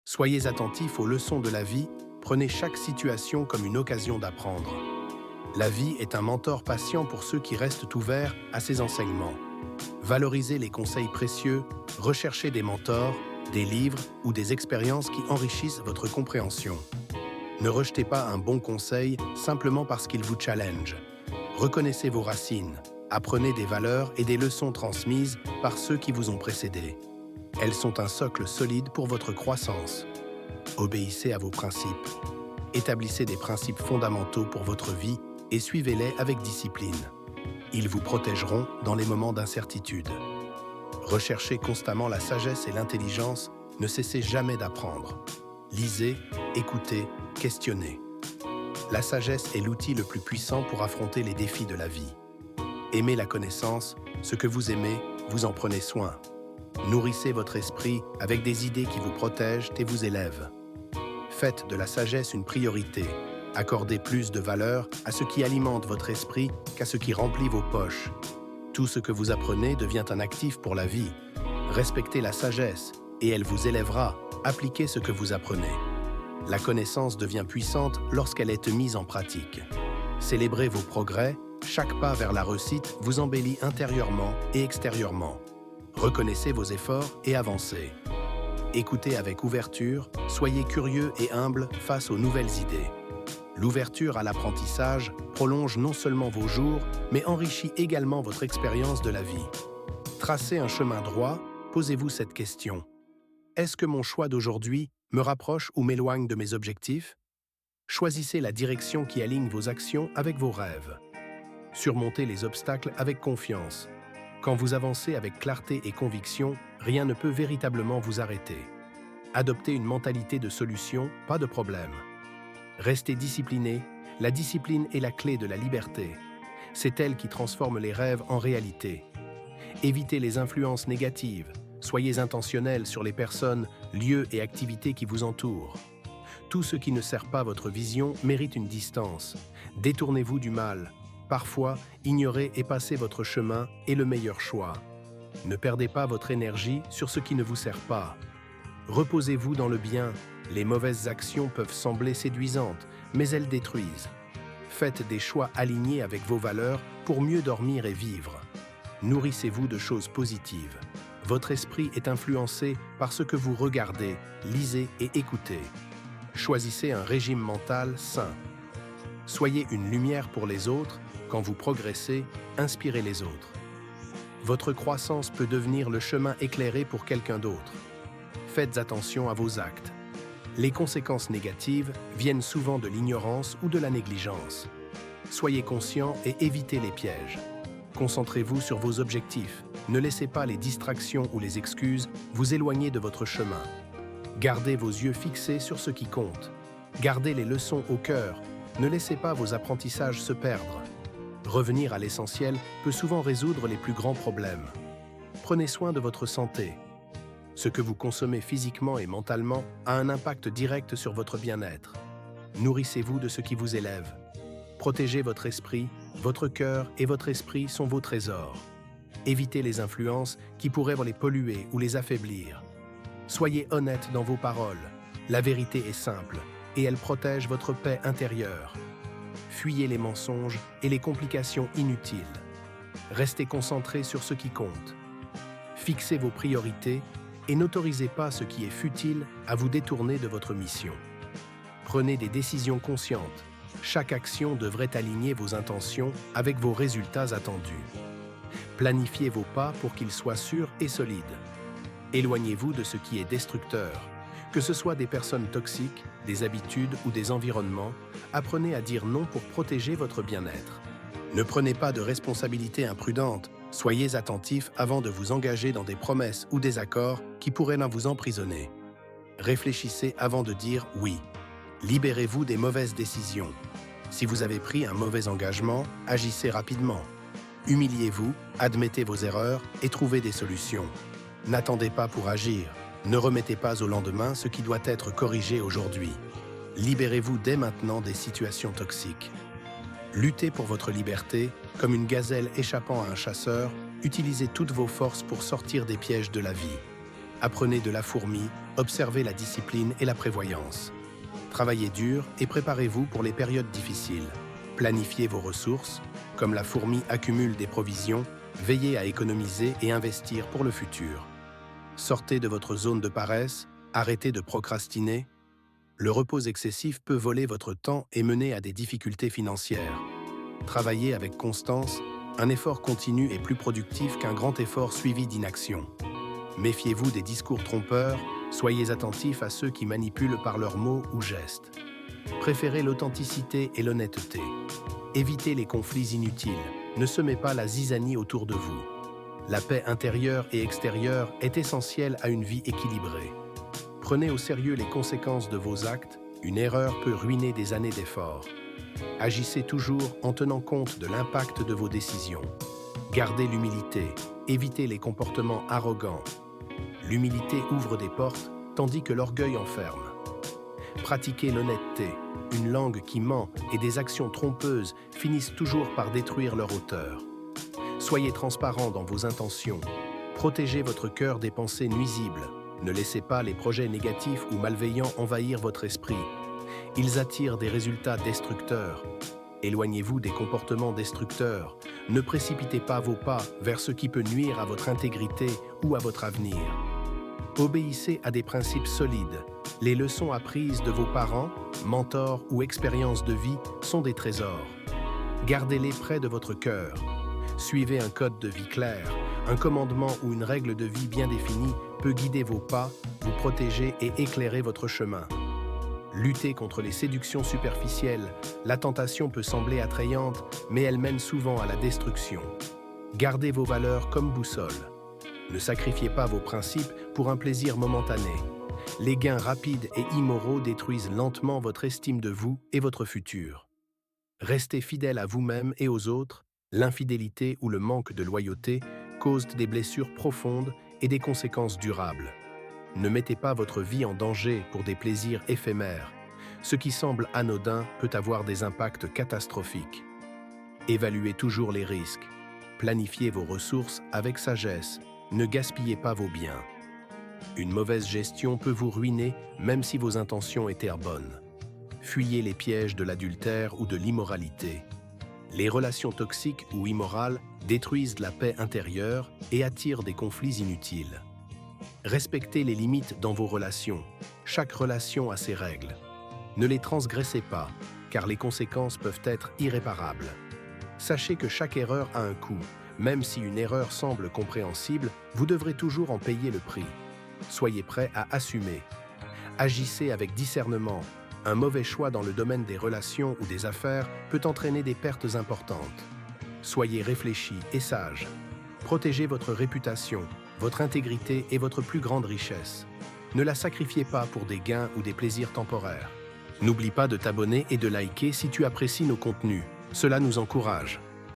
Soyez attentifs aux leçons de la vie, prenez chaque situation comme une occasion d'apprendre. La vie est un mentor patient pour ceux qui restent ouverts à ses enseignements. Valorisez les conseils précieux, recherchez des mentors, des livres ou des expériences qui enrichissent votre compréhension. Ne rejetez pas un bon conseil simplement parce qu'il vous challenge. Reconnaissez vos racines, apprenez des valeurs et des leçons transmises par ceux qui vous ont précédés. Elles sont un socle solide pour votre croissance. Obéissez à vos principes. Établissez des principes fondamentaux pour votre vie et suivez-les avec discipline. Ils vous protégeront dans les moments d'incertitude. Recherchez constamment la sagesse et l'intelligence, ne cessez jamais d'apprendre. Lisez, écoutez, questionnez. La sagesse est l'outil le plus puissant pour affronter les défis de la vie. Aimez la connaissance, ce que vous aimez, vous en prenez soin. Nourrissez votre esprit avec des idées qui vous protègent et vous élèvent. Faites de la sagesse une priorité. Accordez plus de valeur à ce qui alimente votre esprit qu'à ce qui remplit vos poches. Tout ce que vous apprenez devient un actif pour la vie. Respectez la sagesse et elle vous élèvera. Appliquez ce que vous apprenez. La connaissance devient puissante lorsqu'elle est mise en pratique. Célébrez vos progrès, chaque pas vers la réussite vous embellit intérieurement et extérieurement. Reconnaissez vos efforts et avancez. Écoutez avec ouverture, soyez curieux et humble face aux nouvelles idées. L'ouverture à l'apprentissage prolonge non seulement vos jours, mais enrichit également votre expérience de la vie. Tracez un chemin droit, posez-vous cette question. Est-ce que mon choix d'aujourd'hui me rapproche ou m'éloigne de mes objectifs? Choisissez la direction qui aligne vos actions avec vos rêves. Surmontez les obstacles avec confiance. Quand vous avancez avec clarté et conviction, rien ne peut véritablement vous arrêter. Adoptez une mentalité de solution, pas de problème. Restez discipliné, la discipline est la clé de la liberté. C'est elle qui transforme les rêves en réalité. Évitez les influences négatives, soyez intentionnel sur les personnes, lieux et activités qui vous entourent. Tout ce qui ne sert pas votre vision mérite une distance. Détournez-vous du mal. Parfois, ignorer et passer votre chemin est le meilleur choix. Ne perdez pas votre énergie sur ce qui ne vous sert pas. Reposez-vous dans le bien. Les mauvaises actions peuvent sembler séduisantes, mais elles détruisent. Faites des choix alignés avec vos valeurs pour mieux dormir et vivre. Nourrissez-vous de choses positives. Votre esprit est influencé par ce que vous regardez, lisez et écoutez. Choisissez un régime mental sain. Soyez une lumière pour les autres. Quand vous progressez, inspirez les autres. Votre croissance peut devenir le chemin éclairé pour quelqu'un d'autre. Faites attention à vos actes. Les conséquences négatives viennent souvent de l'ignorance ou de la négligence. Soyez conscient et évitez les pièges. Concentrez-vous sur vos objectifs. Ne laissez pas les distractions ou les excuses vous éloigner de votre chemin. Gardez vos yeux fixés sur ce qui compte. Gardez les leçons au cœur. Ne laissez pas vos apprentissages se perdre. Revenir à l'essentiel peut souvent résoudre les plus grands problèmes. Prenez soin de votre santé. Ce que vous consommez physiquement et mentalement a un impact direct sur votre bien-être. Nourrissez-vous de ce qui vous élève. Protégez votre esprit, votre cœur et votre esprit sont vos trésors. Évitez les influences qui pourraient les polluer ou les affaiblir. Soyez honnête dans vos paroles. La vérité est simple et elle protège votre paix intérieure. Fuyez les mensonges et les complications inutiles. Restez concentré sur ce qui compte. Fixez vos priorités et n'autorisez pas ce qui est futile à vous détourner de votre mission. Prenez des décisions conscientes. Chaque action devrait aligner vos intentions avec vos résultats attendus. Planifiez vos pas pour qu'ils soient sûrs et solides. Éloignez-vous de ce qui est destructeur. Que ce soit des personnes toxiques, des habitudes ou des environnements, apprenez à dire non pour protéger votre bien-être. Ne prenez pas de responsabilités imprudentes. Soyez attentifs avant de vous engager dans des promesses ou des accords qui pourraient vous emprisonner. Réfléchissez avant de dire oui. Libérez-vous des mauvaises décisions. Si vous avez pris un mauvais engagement, agissez rapidement. Humiliez-vous, admettez vos erreurs et trouvez des solutions. N'attendez pas pour agir. Ne remettez pas au lendemain ce qui doit être corrigé aujourd'hui. Libérez-vous dès maintenant des situations toxiques. Luttez pour votre liberté, comme une gazelle échappant à un chasseur, utilisez toutes vos forces pour sortir des pièges de la vie. Apprenez de la fourmi, observez la discipline et la prévoyance. Travaillez dur et préparez-vous pour les périodes difficiles. Planifiez vos ressources. Comme la fourmi accumule des provisions, veillez à économiser et investir pour le futur. Sortez de votre zone de paresse, arrêtez de procrastiner. Le repos excessif peut voler votre temps et mener à des difficultés financières. Travaillez avec constance, un effort continu est plus productif qu'un grand effort suivi d'inaction. Méfiez-vous des discours trompeurs, soyez attentifs à ceux qui manipulent par leurs mots ou gestes. Préférez l'authenticité et l'honnêteté. Évitez les conflits inutiles, ne semez pas la zizanie autour de vous. La paix intérieure et extérieure est essentielle à une vie équilibrée. Prenez au sérieux les conséquences de vos actes, une erreur peut ruiner des années d'efforts. Agissez toujours en tenant compte de l'impact de vos décisions. Gardez l'humilité, évitez les comportements arrogants. L'humilité ouvre des portes, tandis que l'orgueil enferme. Pratiquez l'honnêteté, une langue qui ment et des actions trompeuses finissent toujours par détruire leur auteur. Soyez transparent dans vos intentions. Protégez votre cœur des pensées nuisibles. Ne laissez pas les projets négatifs ou malveillants envahir votre esprit. Ils attirent des résultats destructeurs. Éloignez-vous des comportements destructeurs. Ne précipitez pas vos pas vers ce qui peut nuire à votre intégrité ou à votre avenir. Obéissez à des principes solides. Les leçons apprises de vos parents, mentors ou expériences de vie sont des trésors. Gardez-les près de votre cœur. Suivez un code de vie clair. Un commandement ou une règle de vie bien définie peut guider vos pas, vous protéger et éclairer votre chemin. Luttez contre les séductions superficielles. La tentation peut sembler attrayante, mais elle mène souvent à la destruction. Gardez vos valeurs comme boussole. Ne sacrifiez pas vos principes pour un plaisir momentané. Les gains rapides et immoraux détruisent lentement votre estime de vous et votre futur. Restez fidèle à vous-même et aux autres. L'infidélité ou le manque de loyauté causent des blessures profondes et des conséquences durables. Ne mettez pas votre vie en danger pour des plaisirs éphémères. Ce qui semble anodin peut avoir des impacts catastrophiques. Évaluez toujours les risques. Planifiez vos ressources avec sagesse. Ne gaspillez pas vos biens. Une mauvaise gestion peut vous ruiner même si vos intentions étaient bonnes. Fuyez les pièges de l'adultère ou de l'immoralité. Les relations toxiques ou immorales détruisent la paix intérieure et attirent des conflits inutiles. Respectez les limites dans vos relations. Chaque relation a ses règles. Ne les transgressez pas, car les conséquences peuvent être irréparables. Sachez que chaque erreur a un coût. Même si une erreur semble compréhensible, vous devrez toujours en payer le prix. Soyez prêt à assumer. Agissez avec discernement. Un mauvais choix dans le domaine des relations ou des affaires peut entraîner des pertes importantes. Soyez réfléchi et sage. Protégez votre réputation, votre intégrité et votre plus grande richesse. Ne la sacrifiez pas pour des gains ou des plaisirs temporaires. N'oublie pas de t'abonner et de liker si tu apprécies nos contenus. Cela nous encourage.